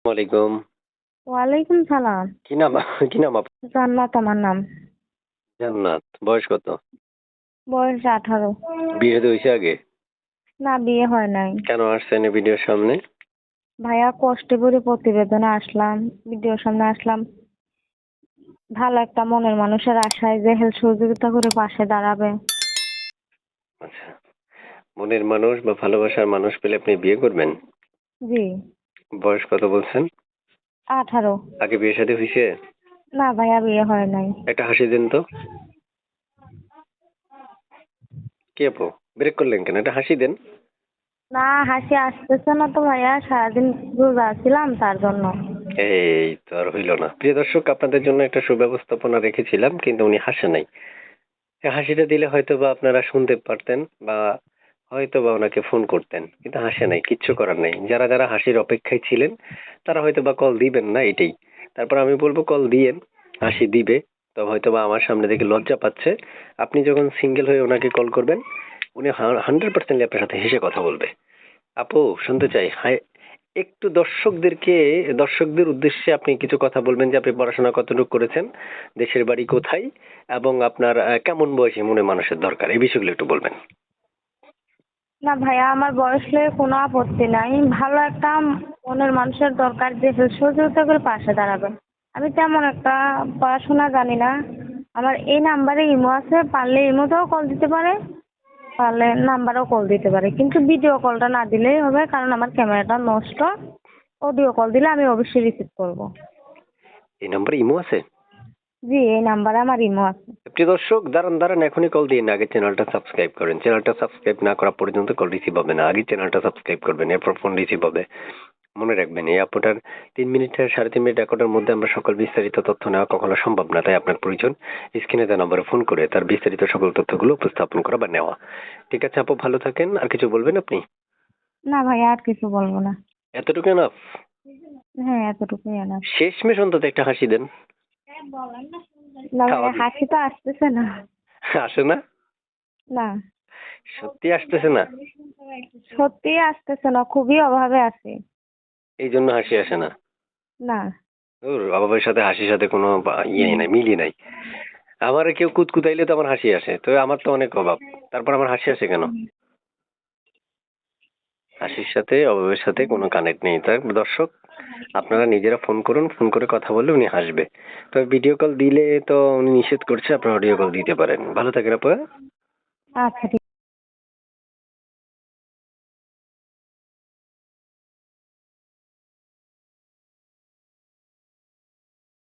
ওয়ালাইকুম। ওয়ালাইকুম সালাম। কি নাম কি নাম জান্নাত আমার নাম। জান্নাত। বয়স কত? বয়স 18। বিয়ে শাদী হইছে আগে? না, বিয়ে হয় নাই। কেন আসছেন এই ভিডিওর সামনে? ভাইয়া কষ্টে করে প্রতিবেদনে আসলাম, ভিডিওর সামনে আসলাম। ভালো একটা মনের মানুষের আশায় যে হেল্প সহযোগিতা করে পাশে দাঁড়াবে। আচ্ছা। মনের মানুষ বা ভালোবাসার মানুষ পেলে আপনি বিয়ে করবেন? জি। বয়স কত বলছেন? 18। আগে বিয়ে শাদী হইছে? না ভাইয়া, বিয়ে হয় নাই। একটা হাসি দেন তো। কি আপু? ব্রেক করলেন কেন? একটা হাসি দেন। না, হাসি আসতেছে না তো ভাইয়া, সারাদিন রোজা ছিলাম তার জন্য। এই তো আর হইল না। প্রিয় দর্শক, আপনাদের জন্য একটা সুব্যবস্থাপনা রেখেছিলাম, কিন্তু উনি হাসে নাই। এই হাসিটা দিলে হয়তো বা আপনারা শুনতে পারতেন, বা হয়তো বা ওনাকে ফোন করতেন, কিন্তু হাসে নাই। কিচ্ছু করার নাই। যারা যারা হাসির অপেক্ষায় ছিলেন তারা হয়তো বা কল দিবেন না, এটাই। তারপর আমি বলবো কল দিয়েন, হাসি দিবে। তো হয়তো বা আমার সামনে থেকে লজ্জা পাচ্ছে। আপনি যখন সিঙ্গেল হয়ে ওনাকে কল করবেন, উনি 100% আপনার সাথে হেসে কথা বলবে। আপু, শুনতে চাই। হাই, একটু দর্শকদের উদ্দেশ্যে আপনি কিছু কথা বলবেন, যে আপনি পড়াশোনা কতটুকু করেছেন, দেশের বাড়ি কোথায়, এবং আপনার কেমন বয়সী মনে মানুষের দরকার, এই বিষয়গুলো একটু বলবেন। না ভাইয়া, আমার বয়স নিয়ে কোনো আপত্তি নাই। ভালো একটা মনের মানুষের দরকার যে হেল্প সহযোগিতা করে পাশে দাঁড়াবে। আমি তেমন একটা পড়াশোনা জানি না। আমার এই নাম্বারে ইমো আছে, পারলে ইমোতেও কল দিতে পারে, পারলে নাম্বারেও কল দিতে পারে, কিন্তু ভিডিও কলটা না দিলেই হবে, কারণ আমার ক্যামেরাটা নষ্ট। অডিও কল দিলে আমি অবশ্যই রিসিভ করব। এই নাম্বারে ইমো আছে? জি, এই নাম্বারে আমার ইমো আছে। প্রিয় দর্শক, দাঁড়ান দাঁড়ান, এখনই কল দিন। আগে চ্যানেলটা সাবস্ক্রাইব করেন। চ্যানেলটা সাবস্ক্রাইব না করা পর্যন্ত কল রিসিভ হবে না। আগে চ্যানেলটা সাবস্ক্রাইব করবেন, এরপর ফোন রিসিভ হবে। মনে রাখবেন, এই আপুটার 3 মিনিট থেকে 3.5 মিনিট রেকর্ডের মধ্যে আমরা সকল বিস্তারিত তথ্য নেওয়া কখনো সম্ভব না। তাই আপনার প্রয়োজন স্ক্রিনে দেওয়া নম্বরে ফোন করে তার বিস্তারিত সকল তথ্যগুলো উপস্থাপন করা বা নেওয়া। ঠিক আছে আপু, ভালো থাকেন। আর কিছু বলবেন আপনি? না ভাইয়া, আর কিছু বলবো না। এতটুকু এনাফ? হ্যাঁ, এতটুকুই এনাফ। শেষমেশ অন্তত একটা হাসি দেন। না ভাইয়া, খাওয়া হাসি তো আসতেছে না। আসে না? না, সত্যি আসতেছে না? সত্যি আসতেছে না, খুবই অভাবে আছি। এই জন্য হাসি আসে না? না। ওর অভাবের সাথে হাসির সাথে কোনো ইয়ে নাই, মিলই নাই। আমার কেউ কুতকুতাইলে তো আমার হাসি আসে, তো আমার তো অনেক অভাব, তারপর আমার হাসি আসে কেন? হাসির সাথে অভাবের সাথে কোনো কানেক্ট নেই। তাই দর্শক, আপনারা নিজেরা ফোন করুন, ফোন করে কথা বললে উনি হাসবে। তবে ভিডিও কল দিলে তো উনি নিষেধ করছে, আপনারা অডিও কল দিতে পারেন। ভালো থাকেন আপু। আচ্ছা, ঠিক